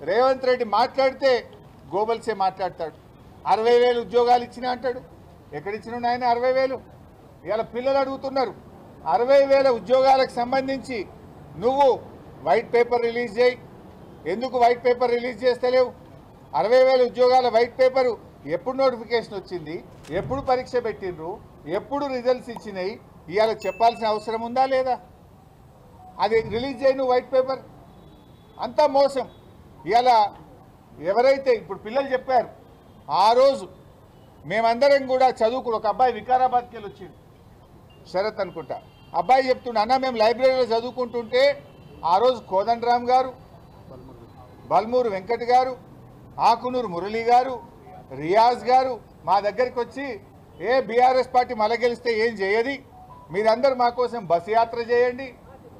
రేవంత్ రెడ్డి మాట్లాడితే గోబల్సే మాట్లాడతాడు. 60,000 ఉద్యోగాలు ఇచ్చినా అంటాడు. ఎక్కడిచ్చినా ఆయన 60,000? ఇవాళ పిల్లలు అడుగుతున్నారు. 60,000 ఉద్యోగాలకు సంబంధించి నువ్వు వైట్ పేపర్ రిలీజ్ చేయి. ఎందుకు వైట్ పేపర్ రిలీజ్ చేస్తలేవు? 60,000 ఉద్యోగాల వైట్ పేపరు ఎప్పుడు నోటిఫికేషన్ వచ్చింది, ఎప్పుడు పరీక్ష పెట్టిండ్రు, ఎప్పుడు రిజల్ట్స్ ఇచ్చినాయి, ఇవాళ చెప్పాల్సిన అవసరం ఉందా లేదా? అది రిలీజ్ చేయను వైట్ పేపర్. అంతా మోసం. ఇవాళ ఎవరైతే ఇప్పుడు పిల్లలు చెప్పారు, ఆ రోజు మేమందరం కూడా చదువుకుని ఒక అబ్బాయి వికారాబాద్కి వెళ్ళి వచ్చింది, శరత్ అనుకుంటా. అబ్బాయి చెప్తుండే, అన్న మేము లైబ్రరీలో చదువుకుంటుంటే ఆ రోజు కోదండరామ్ గారు, బల్మూరు వెంకట్ గారు, ఆకునూరు మురళి గారు, రియాజ్ గారు మా దగ్గరికి వచ్చి, బీఆర్ఎస్ పార్టీ మళ్ళీ గెలిస్తే ఏం చేయది, మీరందరూ మా కోసం బస్సు యాత్ర చేయండి,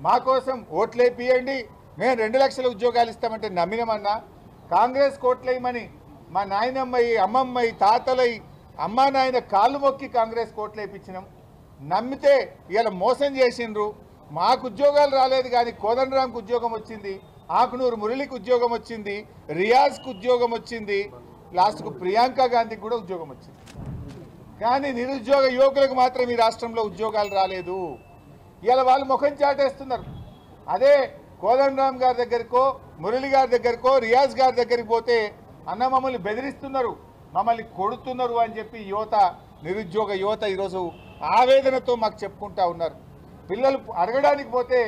మా కోసం ఓట్లేపియండి, మేము 2 లక్షల ఉద్యోగాలు ఇస్తామంటే నమ్మినమన్నా. కాంగ్రెస్ కోట్లేయమని మా నాయనమ్మయి, అమ్మమ్మయి, తాతలై, అమ్మా నాయన కాళ్ళు మొక్కి కాంగ్రెస్ కోట్లేపించినాం. నమ్మితే ఇలా మోసం చేసిండ్రు. మాకు ఉద్యోగాలు రాలేదు కానీ కోదండరాంకు ఉద్యోగం వచ్చింది, ఆకునూరు మురళికి ఉద్యోగం వచ్చింది, రియాజ్కు ఉద్యోగం వచ్చింది, లాస్ట్కు ప్రియాంక గాంధీకి కూడా ఉద్యోగం వచ్చింది. కానీ నిరుద్యోగ యువకులకు మాత్రం ఈ రాష్ట్రంలో ఉద్యోగాలు రాలేదు. ఇలా వాళ్ళు ముఖం చాటేస్తున్నారు. అదే కోదండరామ్ గారి దగ్గరకో, మురళి గారి దగ్గరకో, రియాజ్ గారి దగ్గరికి పోతే అన్న మమ్మల్ని బెదిరిస్తున్నారు, మమ్మల్ని కొడుతున్నారు అని చెప్పి నిరుద్యోగ యువత ఈరోజు ఆవేదనతో మాకు చెప్పుకుంటా ఉన్నారు. పిల్లలు అడగడానికి పోతే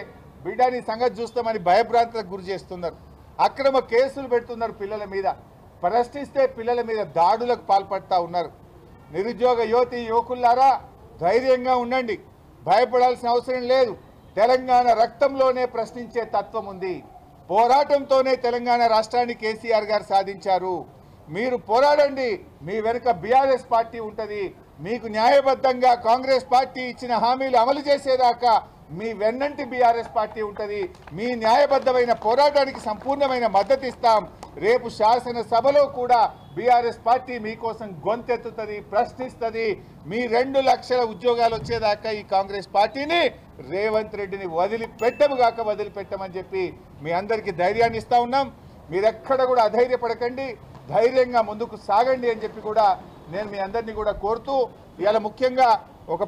బిడ్డని సంగతి చూస్తామని భయభ్రాంతులకు గురి చేస్తున్నారు. అక్రమ కేసులు పెడుతున్నారు పిల్లల మీద. ప్రశ్నిస్తే పిల్లల మీద దాడులకు పాల్పడతా ఉన్నారు. నిరుద్యోగ యువకులారా ధైర్యంగా ఉండండి, భయపడాల్సిన అవసరం లేదు. తెలంగాణ రక్తంలోనే ప్రశ్నించే తత్వం ఉంది. పోరాటంతోనే తెలంగాణ రాష్ట్రాన్ని కేసీఆర్ గారు సాధించారు. మీరు పోరాడండి, మీ వెనుక బీఆర్ఎస్ పార్టీ ఉంటుంది. మీకు న్యాయబద్ధంగా కాంగ్రెస్ పార్టీ ఇచ్చిన హామీలు అమలు చేసేదాకా మీ వెన్నంటి బీఆర్ఎస్ పార్టీ ఉంటుంది. మీ న్యాయబద్ధమైన పోరాటానికి సంపూర్ణమైన మద్దతు ఇస్తాం. రేపు శాసనసభలో కూడా బీఆర్ఎస్ పార్టీ మీకోసం గొంతెత్తుతుంది, ప్రశ్నిస్తుంది. మీ 2 లక్షల ఉద్యోగాలు వచ్చేదాకా ఈ కాంగ్రెస్ పార్టీని, రేవంత్ రెడ్డిని వదిలిపెట్టమని చెప్పి మీ అందరికీ ధైర్యాన్ని ఇస్తా ఉన్నాం. మీరెక్కడ కూడా అధైర్యపడకండి, ధైర్యంగా ముందుకు సాగండి అని చెప్పి కూడా నేను మీ అందరినీ కూడా కోరుతూ, ఇవాళ ముఖ్యంగా ఒక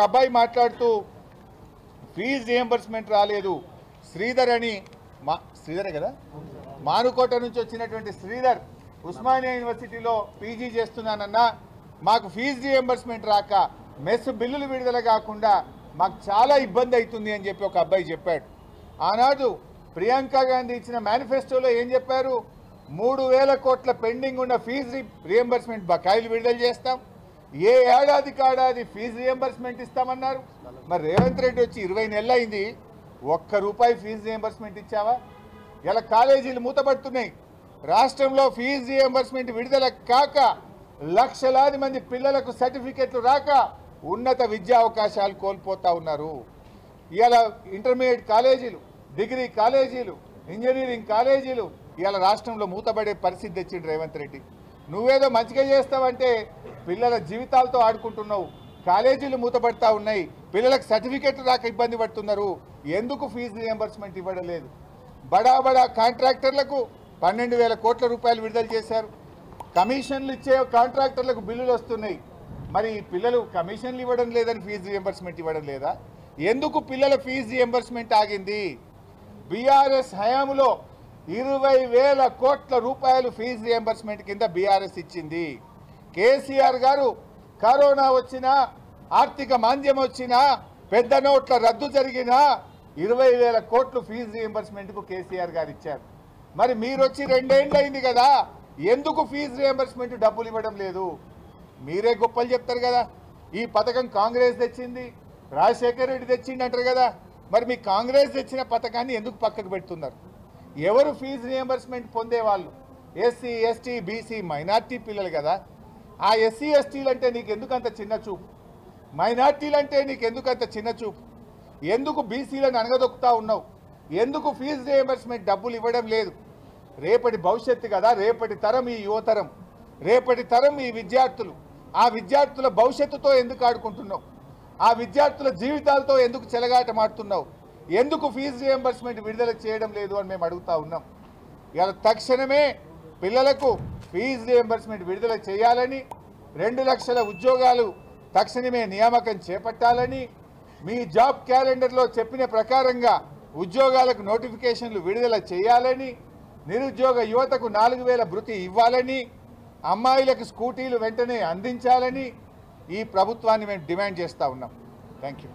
అబ్బాయి మాట్లాడుతూ ఫీజు రియంబర్స్మెంట్ రాలేదు, శ్రీధర్ అని, శ్రీధరే కదా, మానుకోట నుంచి వచ్చినటువంటి శ్రీధర్, ఉస్మానియా యూనివర్సిటీలో పీజీ చేస్తున్నానన్నా, మాకు ఫీజు రియంబర్స్మెంట్ రాక మెస్ బిల్లులు విడుదల కాకుండా మాకు చాలా ఇబ్బంది అవుతుంది అని చెప్పి ఒక అబ్బాయి చెప్పాడు. ఆనాడు ప్రియాంక గాంధీ ఇచ్చిన మేనిఫెస్టోలో ఏం చెప్పారు? 3,000 కోట్ల పెండింగ్ ఉన్న ఫీజు రియంబర్స్మెంట్ బకాయిలు విడుదల చేస్తాం, ఏ ఏడాది ఫీజు రియంబర్స్మెంట్ ఇస్తామన్నారు. మరి రేవంత్ రెడ్డి వచ్చి 20 నెలలు అయింది, ₹1 ఫీజు రియంబర్స్మెంట్ ఇచ్చావా? ఇలా కాలేజీలు మూతపడుతున్నాయి. రాష్ట్రంలో ఫీజు రియంబర్స్మెంట్ విడుదల కాక లక్షలాది మంది పిల్లలకు సర్టిఫికెట్లు రాక ఉన్నత విద్యా అవకాశాలు కోల్పోతా ఉన్నారు. ఇలా ఇంటర్మీడియట్ కాలేజీలు, డిగ్రీ కాలేజీలు, ఇంజనీరింగ్ కాలేజీలు ఇవాళ రాష్ట్రంలో మూతపడే పరిస్థితి తెచ్చిండు రేవంత్ రెడ్డి. నువ్వేదో మంచిగా చేస్తావంటే పిల్లల జీవితాలతో ఆడుకుంటున్నావు. కాలేజీలు మూతపడతా ఉన్నాయి, పిల్లలకు సర్టిఫికెట్లు రాక ఇబ్బంది పడుతున్నారు. ఎందుకు ఫీజు రియంబర్స్మెంట్ ఇవ్వడం లేదు? బడా కాంట్రాక్టర్లకు 12,000 కోట్ల రూపాయలు విడుదల చేశారు. కమిషన్లు ఇచ్చే కాంట్రాక్టర్లకు బిల్లులు వస్తున్నాయి. మరి పిల్లలు కమిషన్లు ఇవ్వడం లేదని ఫీజు రియంబర్స్మెంట్ ఇవ్వడం లేదా? ఎందుకు పిల్లల ఫీజు రియంబర్స్మెంట్ ఆగింది? బీఆర్ఎస్ హయాంలో 20,000 కోట్ల రూపాయలు ఫీజు రియంబర్స్మెంట్ కింద బీఆర్ఎస్ ఇచ్చింది. కేసీఆర్ గారు కరోనా వచ్చినా, ఆర్థిక మాంద్యం వచ్చినా, పెద్ద నోట్ల రద్దు జరిగినా 20,000 కోట్లు ఫీజు రియంబర్స్మెంట్కు కేసీఆర్ గారు ఇచ్చారు. మరి మీరు వచ్చి 2 ఏళ్ళు అయింది కదా, ఎందుకు ఫీజు రియంబర్స్మెంట్ డబ్బులు ఇవ్వడం లేదు? మీరే గొప్పలు చెప్తారు కదా, ఈ పథకం కాంగ్రెస్ తెచ్చింది, రాజశేఖర రెడ్డి తెచ్చింది అంటారు కదా. మరి మీ కాంగ్రెస్ తెచ్చిన పథకాన్ని ఎందుకు పక్కకు పెడుతున్నారు? ఎవరు ఫీజు రియంబర్స్మెంట్ పొందేవాళ్ళు? ఎస్సీ, ఎస్టీ, బీసీ, మైనార్టీ పిల్లలు కదా. ఆ ఎస్సీ, ఎస్టీలు అంటే నీకు ఎందుకంత చిన్న చూపు? మైనార్టీలు అంటే నీకు ఎందుకంత చిన్న చూపు? ఎందుకు బీసీలను అనగదొక్కుతా ఉన్నావు? ఎందుకు ఫీజు రియంబర్స్మెంట్ డబ్బులు ఇవ్వడం లేదు? రేపటి భవిష్యత్తు కదా, రేపటి తరం ఈ యువతరం, రేపటి తరం ఈ విద్యార్థులు. ఆ విద్యార్థుల భవిష్యత్తుతో ఎందుకు ఆడుకుంటున్నావు? ఆ విద్యార్థుల జీవితాలతో ఎందుకు చెలగాటమాడుతున్నావు? ఎందుకు ఫీజు రియంబర్స్మెంట్ విడుదల చేయడం లేదు అని మేము అడుగుతా ఉన్నాం. ఇలా తక్షణమే పిల్లలకు ఫీజు రియంబర్స్మెంట్ విడుదల చేయాలని 2 లక్షల ఉద్యోగాలు తక్షణమే నియామకం చేపట్టాలని మీ జాబ్ క్యాలెండర్లో చెప్పిన ప్రకారంగా ఉద్యోగాలకు నోటిఫికేషన్లు విడుదల చేయాలని నిరుద్యోగ యువతకు 4000 భృతి ఇవ్వాలని అమ్మాయిలకు స్కూటీలు వెంటనే అందించాలని ఈ ప్రభుత్వాన్ని మేము డిమాండ్ చేస్తూ ఉన్నాం. Thank you.